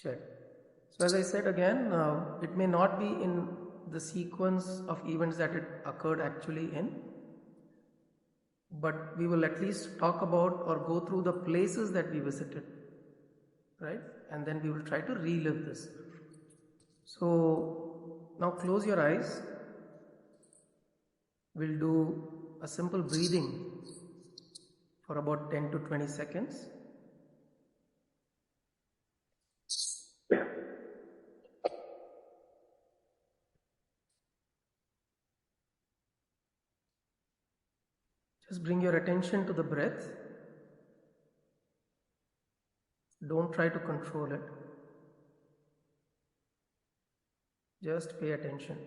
check. So as I said again, it may not be in the sequence of events that it occurred actually in, but we will at least talk about or go through the places that we visited, right? And then we will try to relive this. So now close your eyes. We'll do a simple breathing for about 10 to 20 seconds. Just bring your attention to the breath. Don't try to control it. Just pay attention.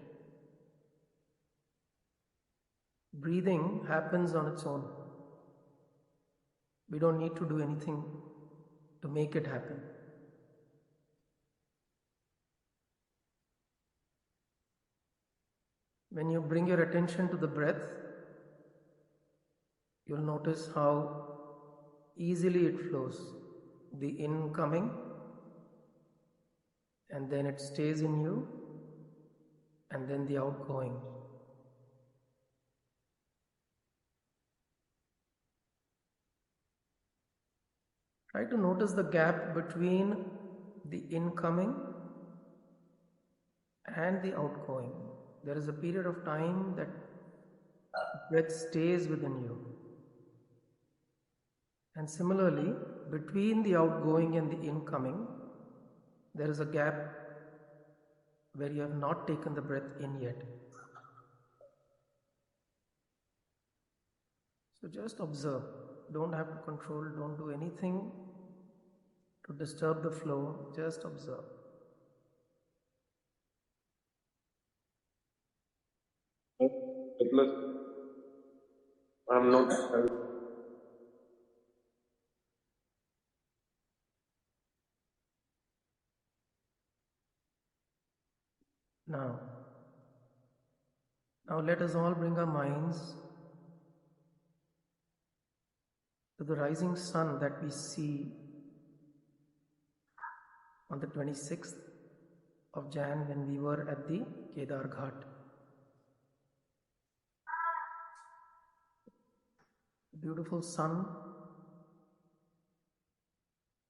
Breathing happens on its own. We don't need to do anything to make it happen. When you bring your attention to the breath, you'll notice how easily it flows. The incoming, and then it stays in you, and then the outgoing. Try to notice the gap between the incoming and the outgoing. There is a period of time that breath stays within you. And similarly, between the outgoing and the incoming, there is a gap where you have not taken the breath in yet. So just observe. Don't have to control, don't do anything to disturb the flow, just observe. I'm not. Now let us all bring our minds to the rising sun that we see on the 26th of Jan when we were at the Kedar Ghat. Beautiful sun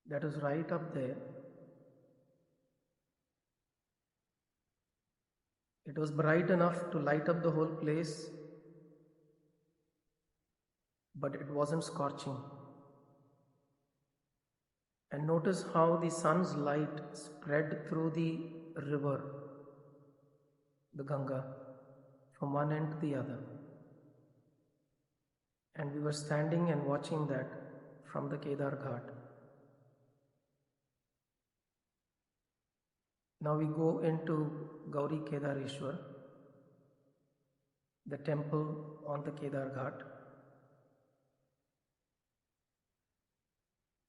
that is right up there. It was bright enough to light up the whole place, but it wasn't scorching. And notice how the sun's light spread through the river, the Ganga, from one end to the other. And we were standing and watching that from the Kedar Ghat. Now we go into Gauri Kedareshwar, the temple on the Kedar Ghat.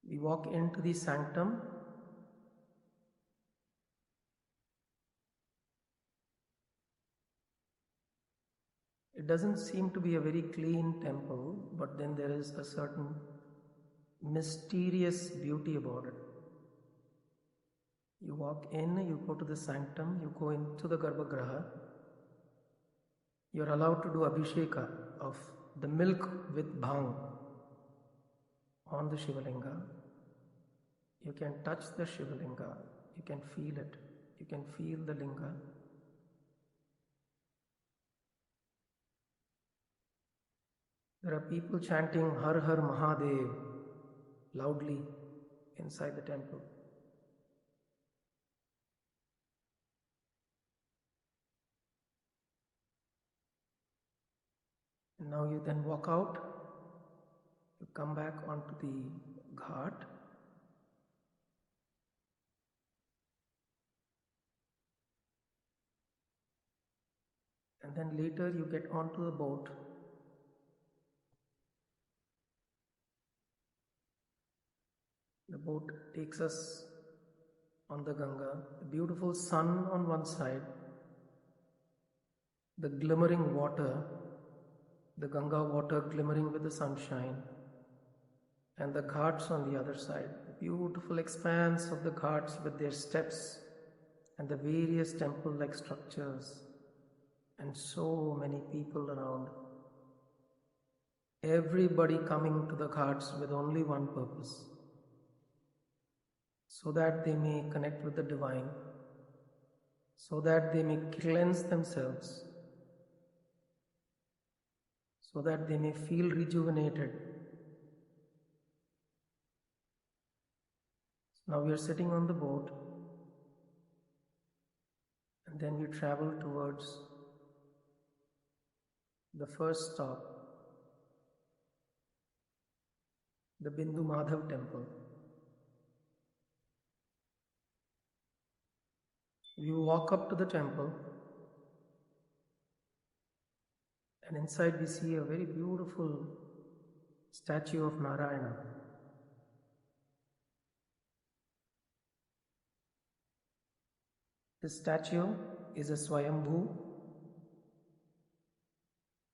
We walk into the sanctum. It doesn't seem to be a very clean temple, but then there is a certain mysterious beauty about it. You walk in, you go to the sanctum, you go into the Garbhagriha. You're allowed to do Abhisheka of the milk with bhang on the Shivalinga. You can touch the Shivalinga, you can feel it, you can feel the linga. There are people chanting Har Har Mahadev loudly inside the temple. And now you then walk out, you come back onto the ghat. And then later you get onto the boat. The boat takes us on the Ganga, the beautiful sun on one side, the glimmering water, the Ganga water glimmering with the sunshine, and the ghats on the other side, beautiful expanse of the ghats with their steps and the various temple-like structures, and so many people around. Everybody coming to the ghats with only one purpose, so that they may connect with the divine, so that they may cleanse themselves, so that they may feel rejuvenated. Now we are sitting on the boat, and then we travel towards the first stop, the Bindu Madhav temple. We walk up to the temple, and inside we see a very beautiful statue of Narayana. This statue is a Swayambhu,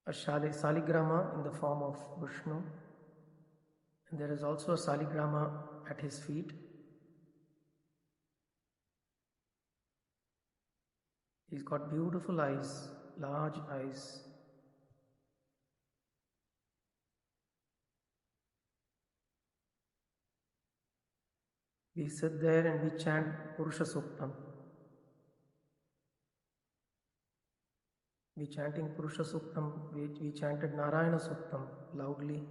a Saligrama in the form of Vishnu, and there is also a Saligrama at his feet. He's got beautiful eyes, large eyes. We sit there and we chant Purusha Suktam. We chanting Purusha Suktam, we chanted Narayana Suktam loudly.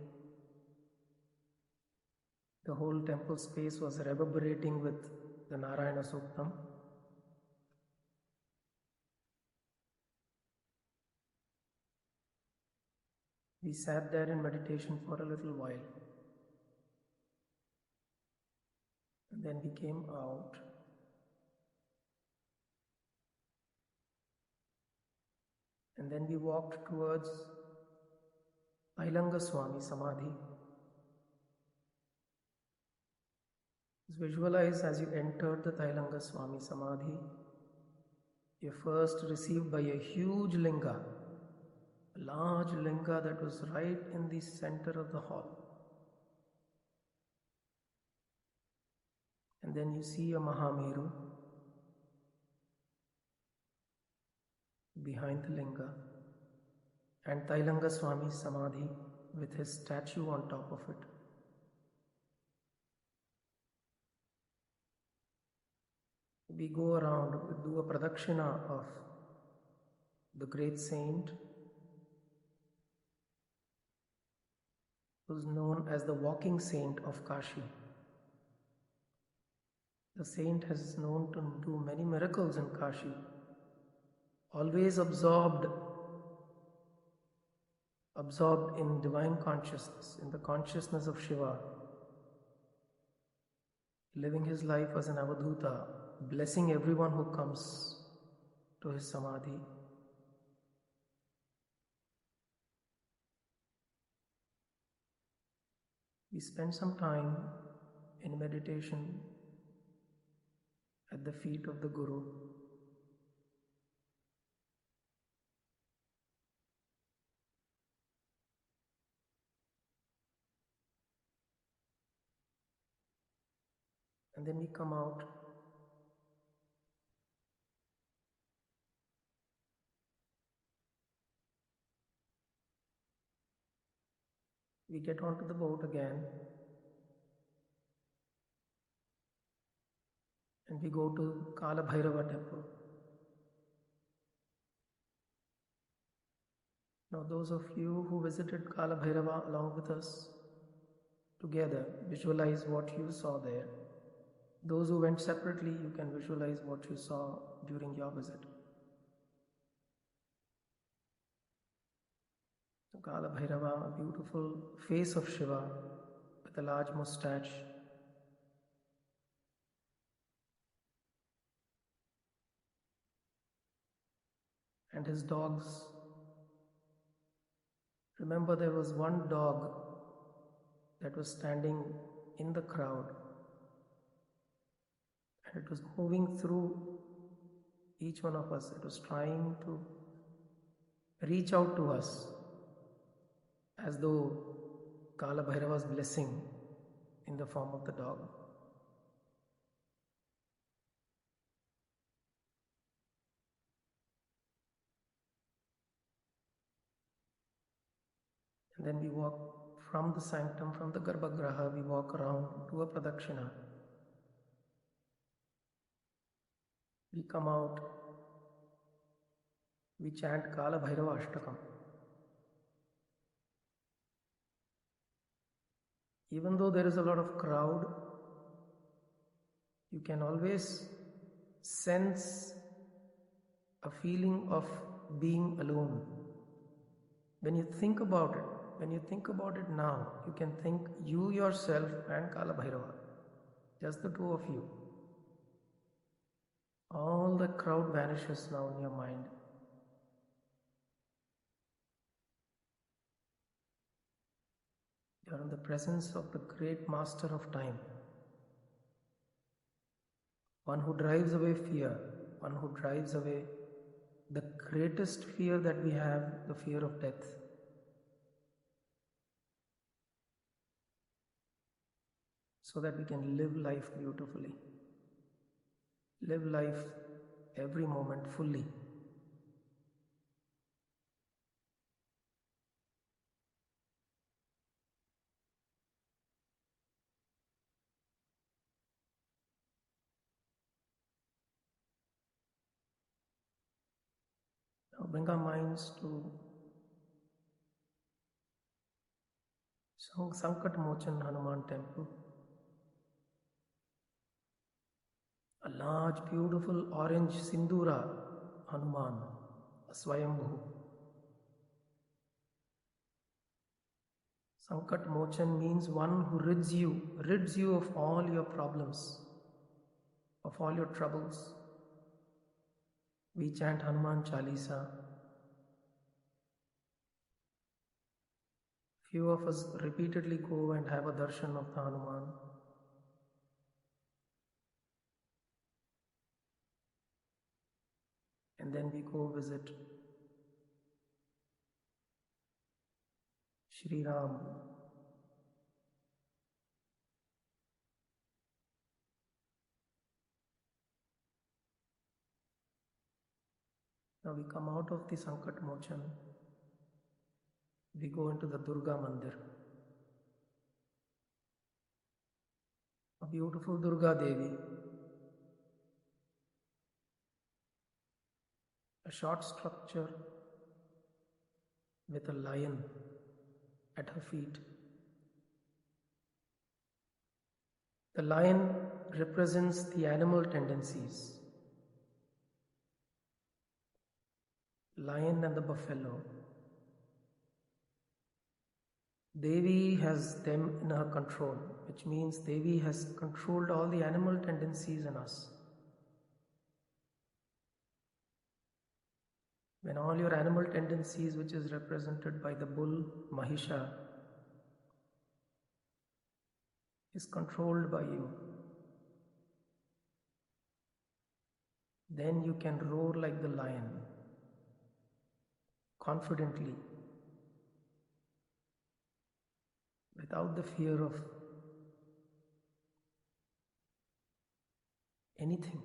The whole temple space was reverberating with the Narayana Suktam. We sat there in meditation for a little while. And then we came out. And then we walked towards Ailanga Swami Samadhi. Just visualize as you entered the Ailanga Swami Samadhi, you're first received by a huge linga, a large linga that was right in the center of the hall. And then you see a Mahameru behind the linga, and Tailanga Swami Samadhi with his statue on top of it. We go around, we do a pradakshina of the great saint who is known as the walking saint of Kashi. The saint has known to do many miracles in Kashi, always absorbed in divine consciousness, in the consciousness of Shiva, living his life as an avadhuta, blessing everyone who comes to his samadhi. We spend some time in meditation at the feet of the Guru. And then we come out we get onto the boat again and we go to Kala Bhairava temple. Now those of you who visited Kala Bhairava along with us together, visualize what you saw there. Those who went separately, you can visualize what you saw during your visit. So Kala Bhairava, a beautiful face of Shiva with a large moustache. And his dogs. Remember, there was one dog that was standing in the crowd, and it was moving through each one of us. It was trying to reach out to us as though Kala Bhairava's blessing in the form of the dog. And then we walk from the sanctum, from the Garbhagriha, we walk around to a Pradakshina. We come out, we chant Kala Bhairava Ashtakam. Even though there is a lot of crowd, you can always sense a feeling of being alone. When you think about it now, you can think you yourself and Kala Bhairava, just the two of you. All the crowd vanishes now in your mind. You are in the presence of the great master of time. One who drives away fear, one who drives away the greatest fear that we have, the fear of death. So that we can live life beautifully. Live life every moment fully. Now bring our minds to Sankat Mochan Hanuman temple. A large, beautiful orange Sindura Hanuman, a Swayambhu. Sankat Mochan means one who rids you of all your problems, of all your troubles. We chant Hanuman Chalisa. Few of us repeatedly go and have a darshan of the Hanuman. And then we go visit Shri Ram. Now we come out of the Sankat Mochan. We go into the Durga Mandir. A beautiful Durga Devi. A short structure with a lion at her feet. The lion represents the animal tendencies. Lion and the buffalo. Devi has them in her control, which means Devi has controlled all the animal tendencies in us. When all your animal tendencies, which is represented by the bull, Mahisha, is controlled by you, then you can roar like the lion, confidently, without the fear of anything,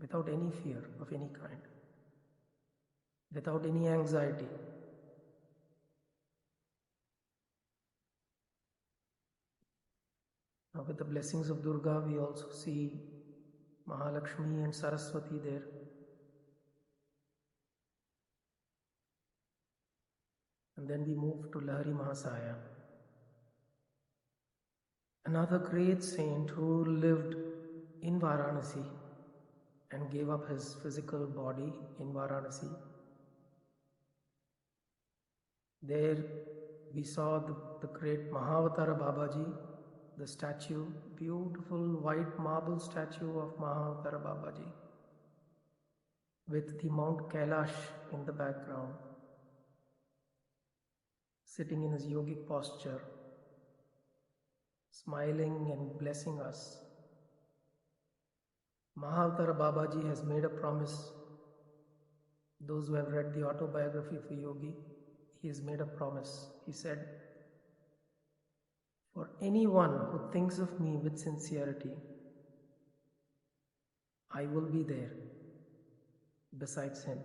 without any fear of any kind, without any anxiety. Now, with the blessings of Durga, we also see Mahalakshmi and Saraswati there. And then we move to Lahari Mahasaya, another great saint who lived in Varanasi and gave up his physical body in Varanasi. There we saw the great Mahavatara Babaji, the statue, beautiful white marble statue of Mahavatara Babaji, with the Mount Kailash in the background, sitting in his yogic posture, smiling and blessing us. Mahavatara Babaji has made a promise. Those who have read the autobiography of a yogi, he has made a promise. He said, for anyone who thinks of me with sincerity, I will be there besides him,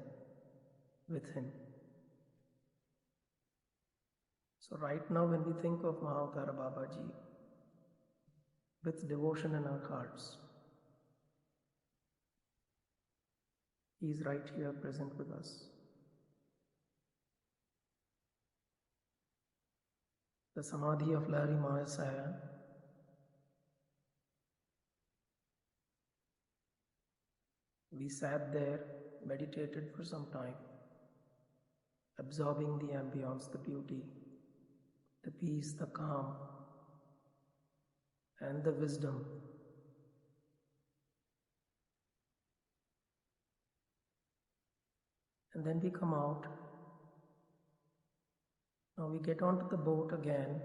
with him. So right now when we think of Mahavtara Babaji with devotion in our hearts, he is right here present with us. The Samadhi of Lahari Mahasaya we sat there, meditated for some time, absorbing the ambience, the beauty, the peace, the calm, and the wisdom. And then we come out. Now we get onto the boat again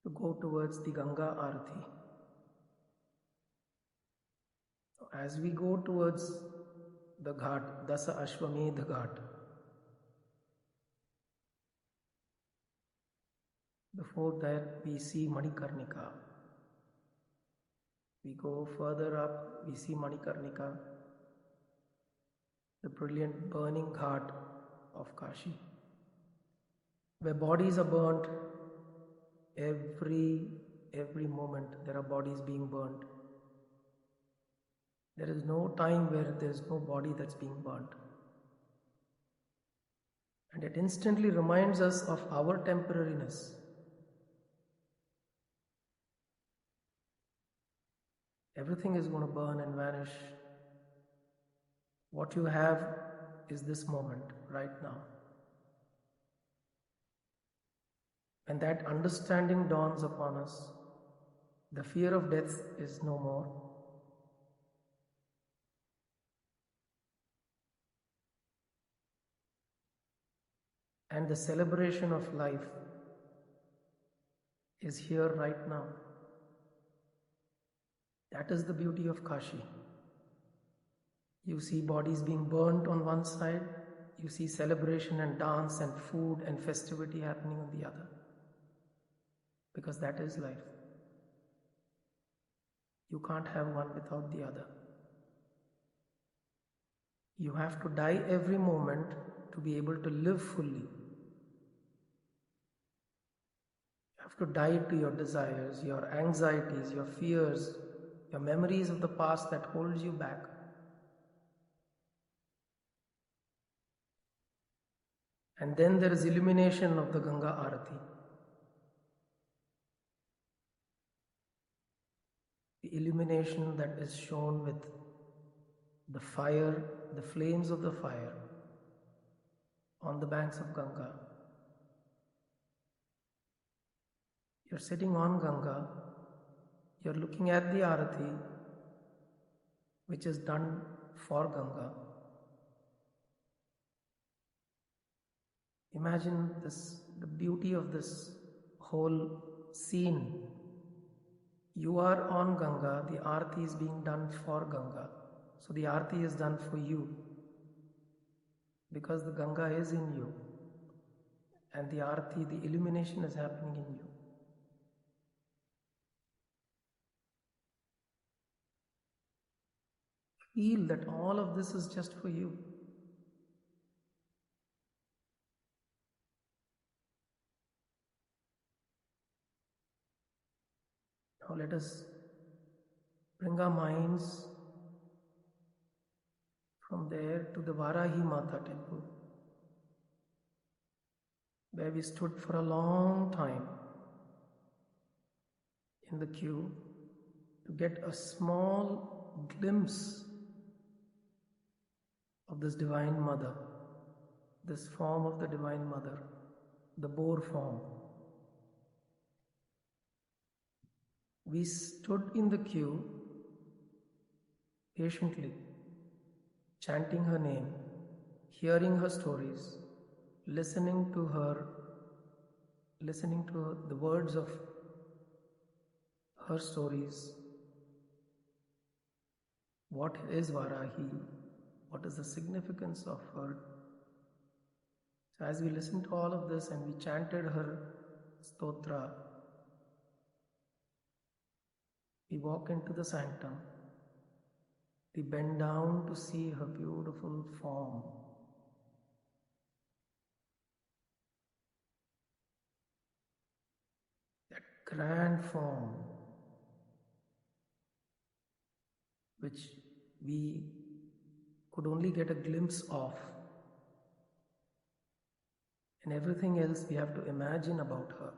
to go towards the Ganga Arati. As we go towards the Ghat, Dasa Ashwamedh Ghat, before that we see Manikarnika. We go further up, we see Manikarnika, the brilliant burning Ghat of Kashi, where bodies are burnt every moment. There are bodies being burnt. There is no time where there is no body that's being burnt. And it instantly reminds us of our temporariness. Everything is going to burn and vanish. What you have is this moment, right now. When that understanding dawns upon us, the fear of death is no more. And the celebration of life is here right now. That is the beauty of Kashi. You see bodies being burnt on one side, you see celebration and dance and food and festivity happening on the other. Because that is life. You can't have one without the other. You have to die every moment to be able to live fully. You have to die to your desires, your anxieties, your fears, your memories of the past that holds you back. And then there is illumination of the Ganga Arati. The illumination that is shown with the fire, the flames of the fire on the banks of Ganga. You're sitting on Ganga, you're looking at the Arati, which is done for Ganga. Imagine this, the beauty of this whole scene. You are on Ganga, the Arati is being done for Ganga. So the Arati is done for you. Because the Ganga is in you. And the Arati, the illumination is happening in you. Feel that all of this is just for you. Now let us bring our minds from there to the Varahi Mata temple, where we stood for a long time in the queue to get a small glimpse of this Divine Mother, this form of the Divine Mother, the boar form. We stood in the queue patiently, chanting her name, hearing her stories, listening to the words of her stories. What is Varahi? What is the significance of her? So as we listened to all of this and we chanted her stotra, we walk into the sanctum. We bend down to see her beautiful form. grand form which we could only get a glimpse of, and everything else we have to imagine about her,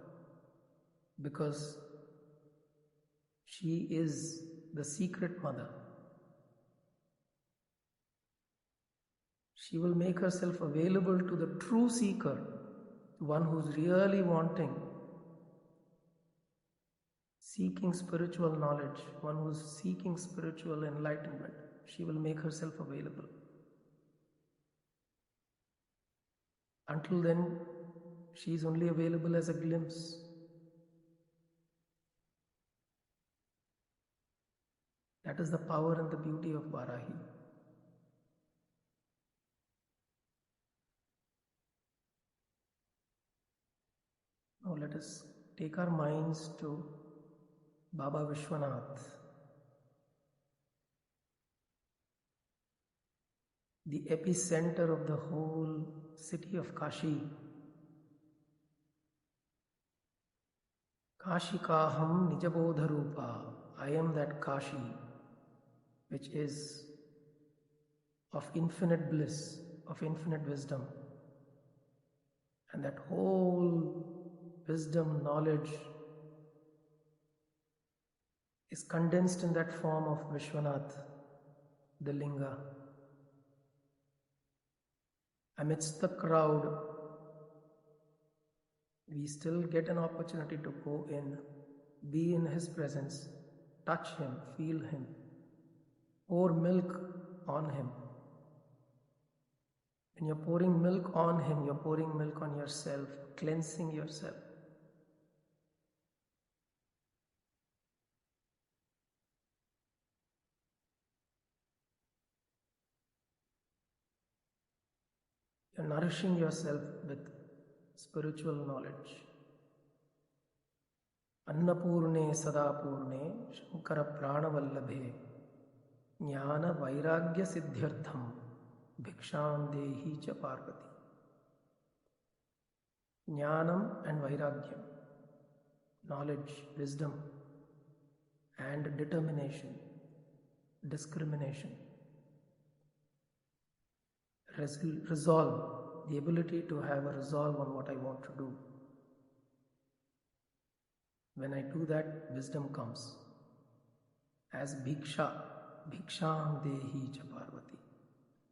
because she is the secret mother. She will make herself available to the true seeker, one who's really wanting, seeking spiritual knowledge, one who's seeking spiritual enlightenment. She will make herself available. Until then, she is only available as a glimpse. That is the power and the beauty of Varahi. Now let us take our minds to Baba Vishwanath, the epicenter of the whole city of Kashi. Kashi kaham nijabodha rupa. I am that Kashi, which is of infinite bliss, of infinite wisdom. And that whole wisdom, knowledge is condensed in that form of Vishwanath, the Linga. Amidst the crowd, we still get an opportunity to go in, be in his presence, touch him, feel him, pour milk on him. When you're pouring milk on him, you're pouring milk on yourself, cleansing yourself. You're nourishing yourself with spiritual knowledge. Annapurne Sadapurne Shankara Pranavallabhe Jnana Vairagya Siddhyartham Bhiksham Dehi Cha Parvati. Jnanam and Vairagyam, knowledge, wisdom, and determination, discrimination. Resolve, the ability to have a resolve on what I want to do. When I do that, wisdom comes. As Bhiksha, Bhiksham Dehi Cha Parvati.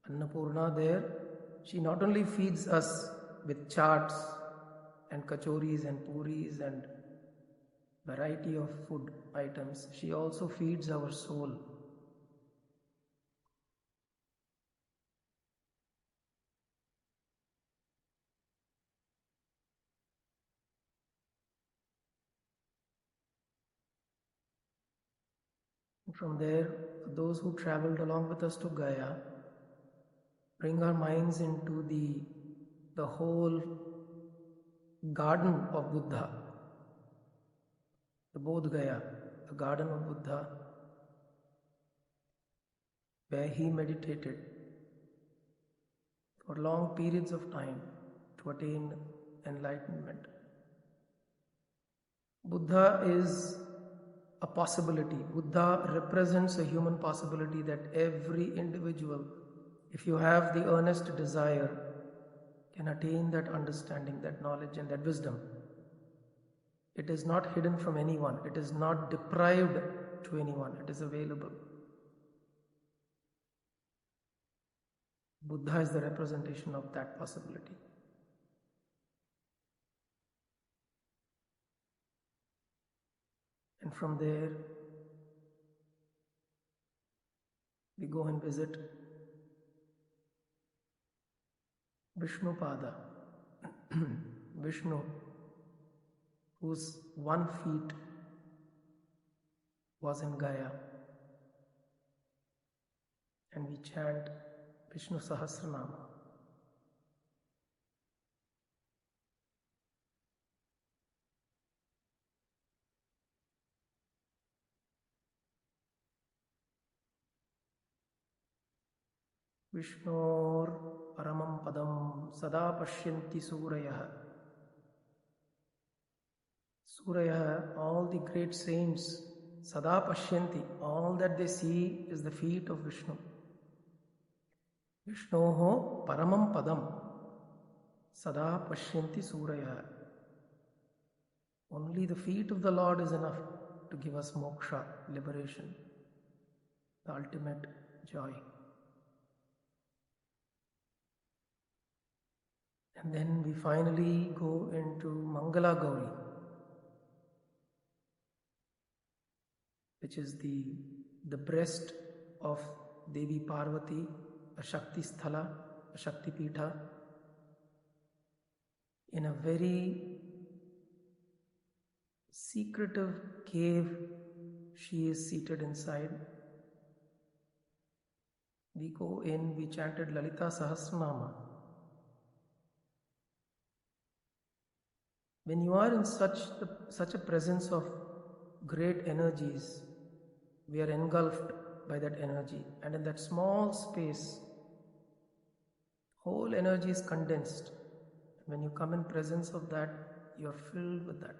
Annapurna there, she not only feeds us with chaats and kachoris and puris and variety of food items, she also feeds our soul. And from there, those who traveled along with us to Gaya, bring our minds into the whole garden of Buddha, the Bodh Gaya, the garden of Buddha, where he meditated for long periods of time to attain enlightenment. Buddha is a possibility. Buddha represents a human possibility that every individual, if you have the earnest desire, can attain that understanding, that knowledge, and that wisdom. It is not hidden from anyone. It is not deprived to anyone. It is available. Buddha is the representation of that possibility. And from there, we go and visit Vishnupada, Vishnu, whose 1 feet was in Gaya. And we chant Vishnu Sahasranama. Vishnor Paramam Padam Sada Pashyanti Surayah Suraya, all the great saints, Sada Pashyanti, all that they see is the feet of Vishnu. Vishnoho Paramam Padam, Sada Pashyanti Suraya. Only the feet of the Lord is enough to give us moksha, liberation, the ultimate joy. And then we finally go into Mangala Gauri, which is the breast of Devi Parvati, a Shakti Sthala, a Shakti Pitha, in a very secretive cave. She is seated inside. We go in, we chanted Lalita Sahasranama. When you are in such a presence of great energies, we are engulfed by that energy, and in that small space, whole energy is condensed. When you come in presence of that, you are filled with that.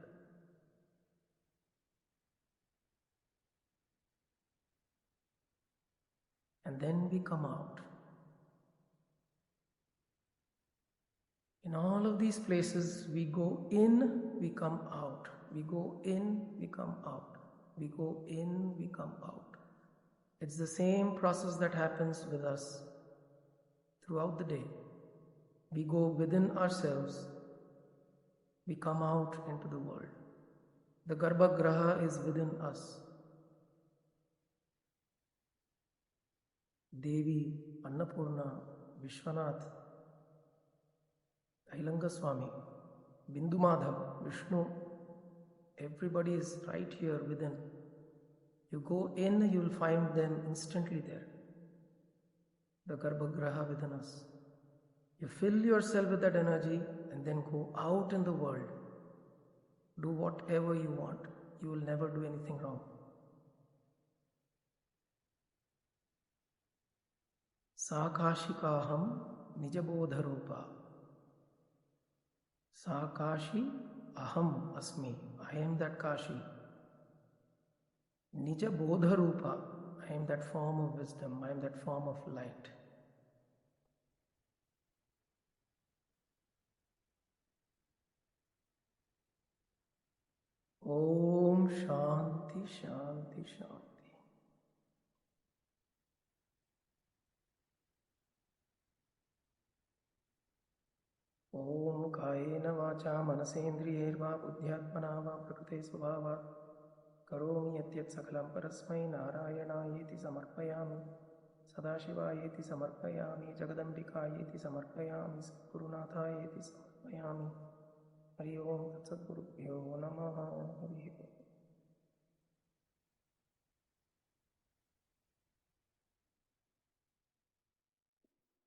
And then we come out. In all of these places, we go in, we come out. We go in, we come out. We go in, we come out. It's the same process that happens with us throughout the day. We go within ourselves, we come out into the world. The Garbhagraha is within us. Devi, Annapurna, Vishwanath, Ailanga Swami, Bindu Madhav, Vishnu, everybody is right here within. You go in, you will find them instantly there. The Garbhagraha within us. You fill yourself with that energy and then go out in the world. Do whatever you want. You will never do anything wrong. Sakashikaham Nijabodharupa. Sakashi Aham Asmi. I am that Kashi. Nijabodharupa. I am that form of wisdom. I am that form of light. Om Shanti Shanti Shanti. Om Kayena Vacha Manasendriyerva Buddhyatmana Va Prakrite Svabha Karomi Yatyat Sakalam Parasmai Narayana Samarpayami Sadashivayeti Samarpayami Jagadambikayeti Samarpayami Sadgurunathayeti Samarpayami Hari Om Tat Sadgurubhyo Namaha Hari Om.